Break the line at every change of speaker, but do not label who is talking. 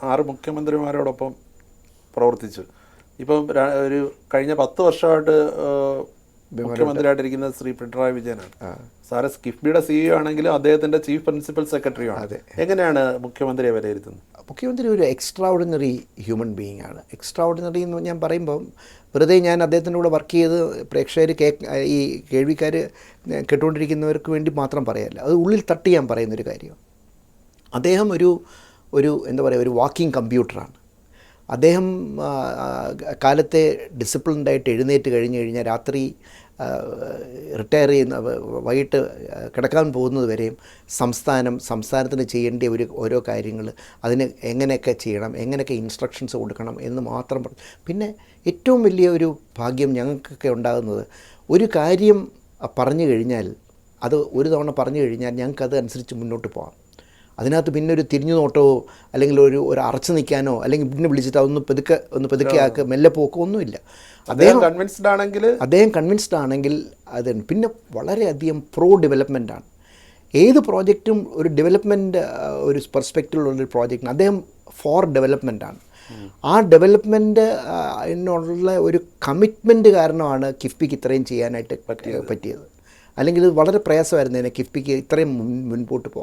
6 മുഖ്യമന്ത്രിമാരോടൊപ്പം പ്രവർത്തിച്ചു. ഇപ്പം ഒരു കഴിഞ്ഞ 10 വർഷമായിട്ട് മുഖ്യമന്ത്രിയായിട്ടിരിക്കുന്നത് ശ്രീ പിണറായി വിജയനാണ്. സാറ് കിഫ്ബിയുടെ CEO ആണെങ്കിലും അദ്ദേഹത്തിൻ്റെ ചീഫ് പ്രിൻസിപ്പൽ സെക്രട്ടറിയാണ്. എങ്ങനെയാണ് മുഖ്യമന്ത്രിയെ വിലയിരുത്തുന്നത്?
മുഖ്യമന്ത്രി ഒരു എക്സ്ട്രാ ഓർഡിനറി ഹ്യൂമൻ ബീയിങ് ആണ്. എക്സ്ട്രാ ഓർഡിനറി എന്ന് ഞാൻ പറയുമ്പം വെറുതെ ഞാൻ അദ്ദേഹത്തിൻ്റെ കൂടെ വർക്ക് ചെയ്ത് പ്രേക്ഷകർ ഈ കേൾവിക്കാർ കേട്ടുകൊണ്ടിരിക്കുന്നവർക്ക് വേണ്ടി മാത്രം പറയല്ല, അത് ഉള്ളിൽ തട്ടി ഞാൻ പറയുന്നൊരു കാര്യമാണ്. അദ്ദേഹം ഒരു എന്താ പറയുക, ഒരു വാക്കിംഗ് കമ്പ്യൂട്ടറാണ്. അദ്ദേഹം കാലത്തെ ഡിസിപ്ലിൻഡായിട്ട് എഴുന്നേറ്റ് കഴിഞ്ഞ് കഴിഞ്ഞാൽ രാത്രി റിട്ടയർ ചെയ്യുന്ന വൈകിട്ട് കിടക്കാൻ പോകുന്നത് വരെയും സംസ്ഥാനത്തിന് ചെയ്യേണ്ട ഓരോ കാര്യങ്ങൾ, അതിന് എങ്ങനെയൊക്കെ ചെയ്യണം, എങ്ങനെയൊക്കെ ഇൻസ്ട്രക്ഷൻസ് കൊടുക്കണം എന്ന് മാത്രം പിന്നെ ഏറ്റവും വലിയ ഒരു ഭാഗ്യം ഞങ്ങൾക്കൊക്കെ ഉണ്ടാകുന്നത്, ഒരു കാര്യം പറഞ്ഞു കഴിഞ്ഞാൽ അത് ഒരു തവണ പറഞ്ഞു കഴിഞ്ഞാൽ ഞങ്ങൾക്കത് അനുസരിച്ച് മുന്നോട്ട് പോകാം. അതിനകത്ത് പിന്നെ ഒരു തിരിഞ്ഞു നോട്ടമോ അല്ലെങ്കിൽ ഒരു അറച്ചു നിൽക്കാനോ അല്ലെങ്കിൽ പിന്നെ വിളിച്ചിട്ട് അതൊന്ന് പെതുക്കെ ആക്കുക മെല്ലെ പോക്കോ ഒന്നുമില്ല. അദ്ദേഹം കൺവിൻസ്ഡ് ആണെങ്കിൽ അത് പിന്നെ വളരെയധികം ഡെവലപ്മെൻറ്റാണ്. ഏത് പ്രോജക്റ്റും ഒരു ഡെവലപ്മെൻറ്റ് ഒരു പെർസ്പെക്റ്റീവിലുള്ളൊരു പ്രോജക്റ്റിന് അദ്ദേഹം ഡെവലപ്മെൻറ്റാണ്. ആ ഡെവലപ്മെൻറ്റ് എന്നുള്ള ഒരു കമ്മിറ്റ്മെൻറ്റ് കാരണമാണ് കിഫ്ബിക്ക് ഇത്രയും ചെയ്യാനായിട്ട് പറ്റിയത്. അല്ലെങ്കിൽ ഇത് വളരെ പ്രയാസമായിരുന്നു കിഫ്ബിക്ക് ഇത്രയും മുൻപോട്ട് പോകാൻ.